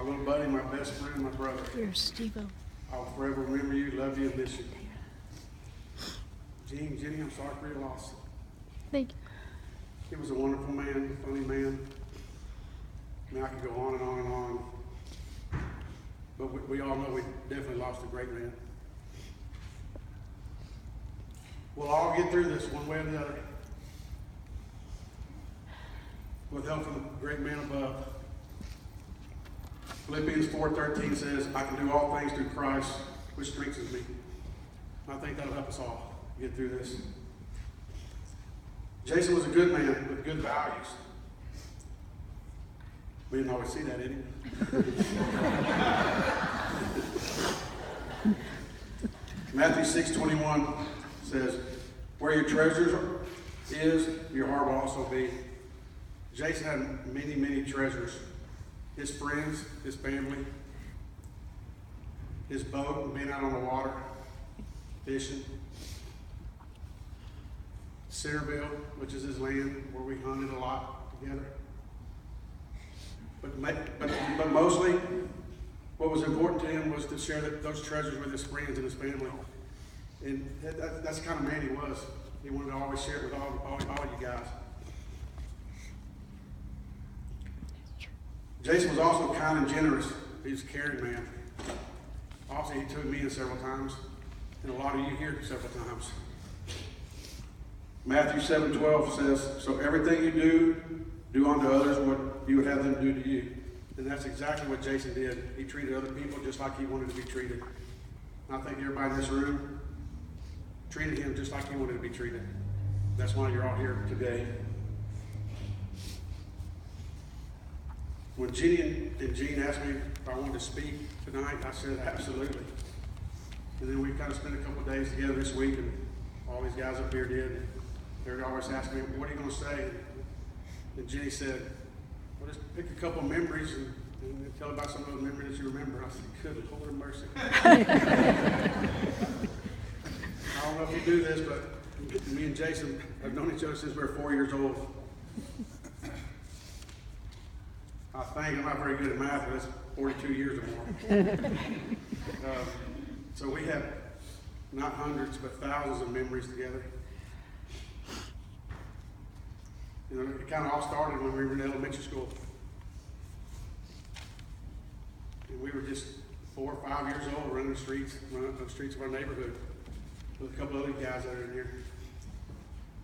little buddy, my best friend, my brother. Here's Steve-O. I'll forever remember you, love you, and miss you. Jenny, I'm sorry for your loss. Thank you. He was a wonderful man, funny man. I mean, I could go on and on and on. But we all know we definitely lost a great man. We'll all get through this one way or the other. With help from the great man above. Philippians 4:13 says, I can do all things through Christ, which strengthens me. I think that'll help us all get through this. Jason was a good man with good values. We didn't always see that, did he? Matthew 6:21 says, where your treasures is, your heart will also be. Jason had many, many treasures. His friends, his family, his boat, being out on the water, fishing. Centerville, which is his land, where we hunted a lot together. But mostly, what was important to him was to share those treasures with his friends and his family. And that's the kind of man he was. He wanted to always share it with all you guys. Jason was also kind and generous. He was a caring man. Also, he took me in several times, and a lot of you here several times. Matthew 7:12 says, so everything you do unto others what you would have them do to you. And that's exactly what Jason did. He treated other people just like he wanted to be treated. And I think everybody in this room treated him just like he wanted to be treated. That's why you're all here today. When Jenny and Gene asked me if I wanted to speak tonight, I said absolutely. And then we kind of spent a couple of days together this week, and all these guys up here did. They're always asking me, what are you going to say? And Jenny said, well, just pick a couple of memories and tell about some of those memories that you remember. I said, good Lord of mercy. I don't know if you do this, but me and Jason have known each other since we were 4 years old. I think I'm not very good at math, but it's 42 years or more. So we have not hundreds, but thousands of memories together. You know, it kind of all started when we were in elementary school. And we were just 4 or 5 years old, running the streets of our neighborhood with a couple other guys that are in here.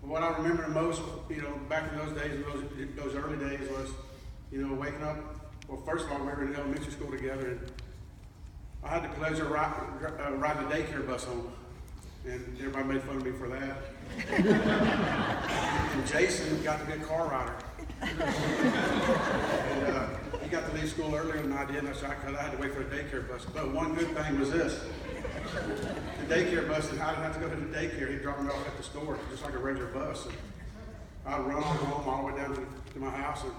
But what I remember the most, you know, back in those days, those early days was, you know, waking up. Well, first of all, we were in elementary school together, and I had the pleasure of riding the daycare bus home, and everybody made fun of me for that. And Jason got to be a car rider. And he got to leave school earlier than I did, and that's right, because I had to wait for the daycare bus. But one good thing was this. The daycare bus, and I didn't have to go to the daycare. He'd drop me off at the store, just like a regular bus. And I'd run on home all the way down to my house, and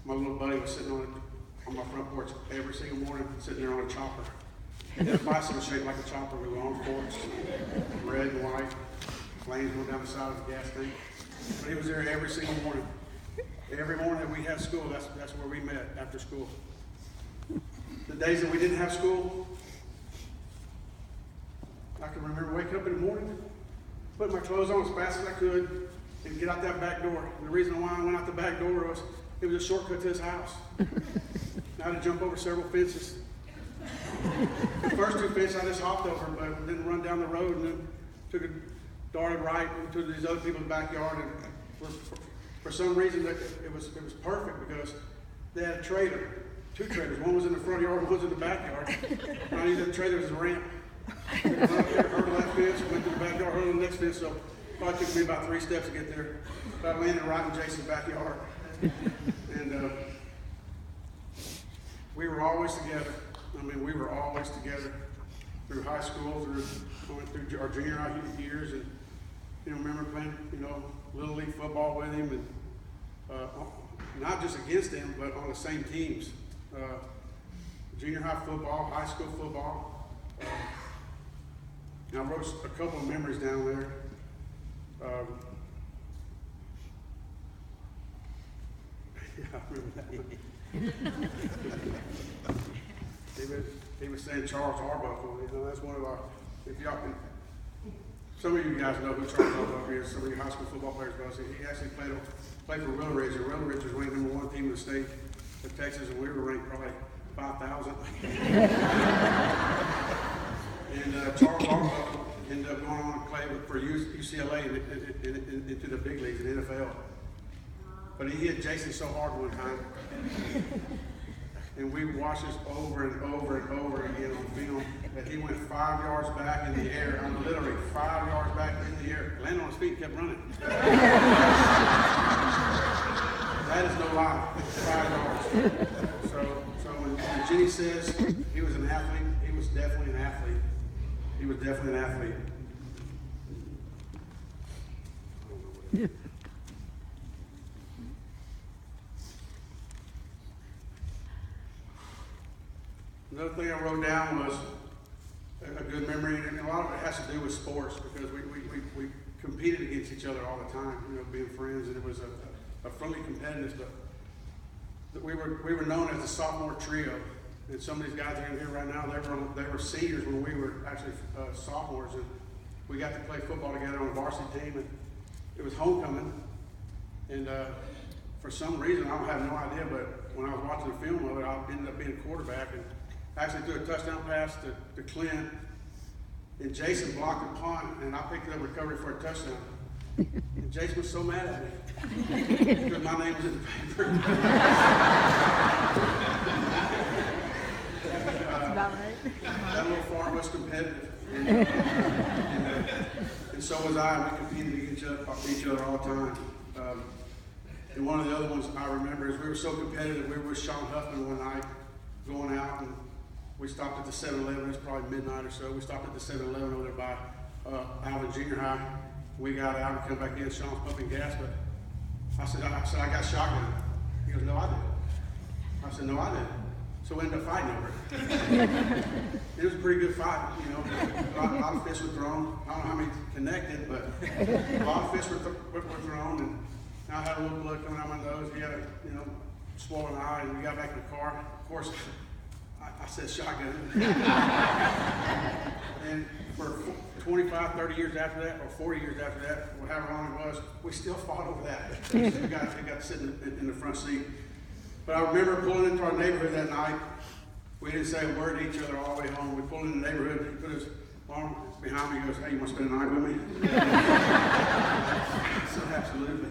my little buddy was sitting on my front porch every single morning, sitting there on a chopper. That bicycle shaped like a chopper with long forks, red and white, flames going down the side of the gas tank. But he was there every single morning. Every morning that we had school, that's where we met after school. The days that we didn't have school, I can remember waking up in the morning, putting my clothes on as fast as I could, and get out that back door. And the reason why I went out the back door was it was a shortcut to his house. I had to jump over several fences. The first 2 fences I just hopped over, but then run down the road and then took a darted right into these other people's backyard. And for some reason, it was perfect because they had a trailer, 2 trailers. One was in the front yard, one was in the backyard. And I used the trailer as a ramp. I went up there, hurdled that fence, went to the backyard, hurdled the next fence. So it probably took me about 3 steps to get there. But I landed right in Jason's backyard. And we were always together. I mean, we were always together through high school, through our junior high years, and you know, remember playing, you know, little league football with him, and not just against him, but on the same teams. Junior high football, high school football. And I wrote a couple of memories down there. Yeah, I remember that one. he was saying Charles Arbuckle. You know, that's one of our, if y'all can, some of you guys know who Charles Arbuckle is, some of you high school football players know. He actually played for Willow Ridge, and Willow Ridge was ranked #1 team in the state of Texas, and we were ranked probably 5,000. And Charles Arbuckle ended up going on to play for UCLA into the big leagues, in the NFL. But he hit Jason so hard one time. And we watched this over and over and over again on film that he went 5 yards back in the air. I mean, literally 5 yards back in the air. Landed on his feet and kept running. That is no lie. 5 yards. So when Jenny says he was an athlete, he was definitely an athlete. He was definitely an athlete. Another thing I wrote down was a good memory, and a lot of it has to do with sports because we competed against each other all the time, you know, being friends, and it was a friendly competitiveness, but we were known as the sophomore trio. And some of these guys are in here right now, they were seniors when we were actually sophomores, and we got to play football together on a varsity team, and it was homecoming, and for some reason, I have no idea, but when I was watching the film of it, I ended up being a quarterback, and actually threw a touchdown pass to Clint, and Jason blocked a punt, and I picked up recovery for a touchdown. And Jason was so mad at me because my name was in the paper. That's about right. That little farm was competitive, and so was I. We competed against each other all the time. And one of the other ones I remember is we were so competitive. We were with Sean Huffman one night going out, and we stopped at the 7-Eleven. It was probably midnight or so. We stopped at the 7-Eleven over there by Alvin Junior High. We got out and come back in. Sean's pumping gas, but I said, I got shotgun. He goes, no, I did. I said, no, I did. So we ended up fighting over it. It was a pretty good fight, you know. A lot of fists were thrown. I don't know how many connected, but a lot of fists were thrown, and I had a little blood coming out of my nose. He had a, swollen eye, and we got back in the car. Of course, I said shotgun. And for 25, 30 years after that, or 40 years after that, or however long it was, we still fought over that. We got sitting in the front seat. But I remember pulling into our neighborhood that night. We didn't say a word to each other all the way home. We pulled in the neighborhood, he put his arm behind me, he goes, hey, you want to spend the night with me? So absolutely.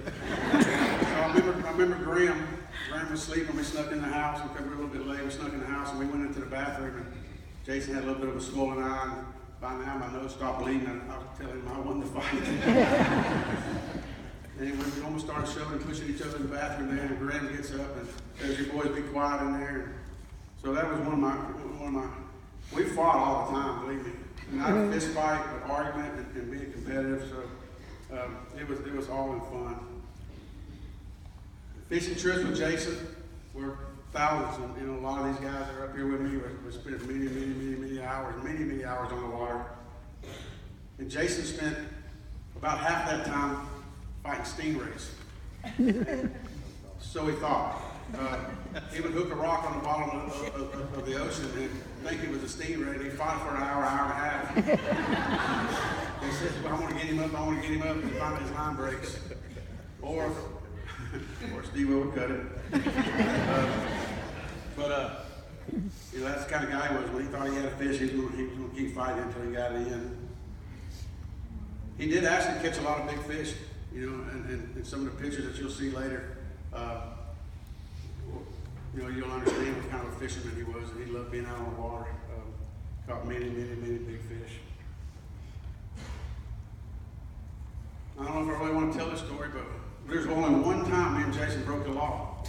So I remember Graham was sleeping. We snuck in the house because we were a little bit late. We snuck in the house and we went into the bathroom, and Jason had a little bit of a swollen eye, and by now my nose stopped bleeding, and I was telling him I won the fight. Anyway, we almost started shoving and pushing each other in the bathroom there, and Graham gets up and says, you boys be quiet in there. And so that was one of my, we fought all the time, believe me. Not a fist fight, but argument and being competitive, so it was all in fun. Fishing trips with Jason were thousands, and a lot of these guys that are up here with me we spent many hours on the water. And Jason spent about half that time fighting stingrays. So he thought. He would hook a rock on the bottom of the ocean and think it was a stingray, and he'd fight for an hour and a half. He says, well, I want to get him up, and finally his line breaks. Or Steve would cut it. That's the kind of guy he was. When he thought he had a fish, he was going to keep fighting until he got it in. He did actually catch a lot of big fish, and some of the pictures that you'll see later, you'll understand what kind of a fisherman he was, and he loved being out on the water. Caught many big fish. I don't know if I really want to tell this story, but there's only one time me and Jason broke the law.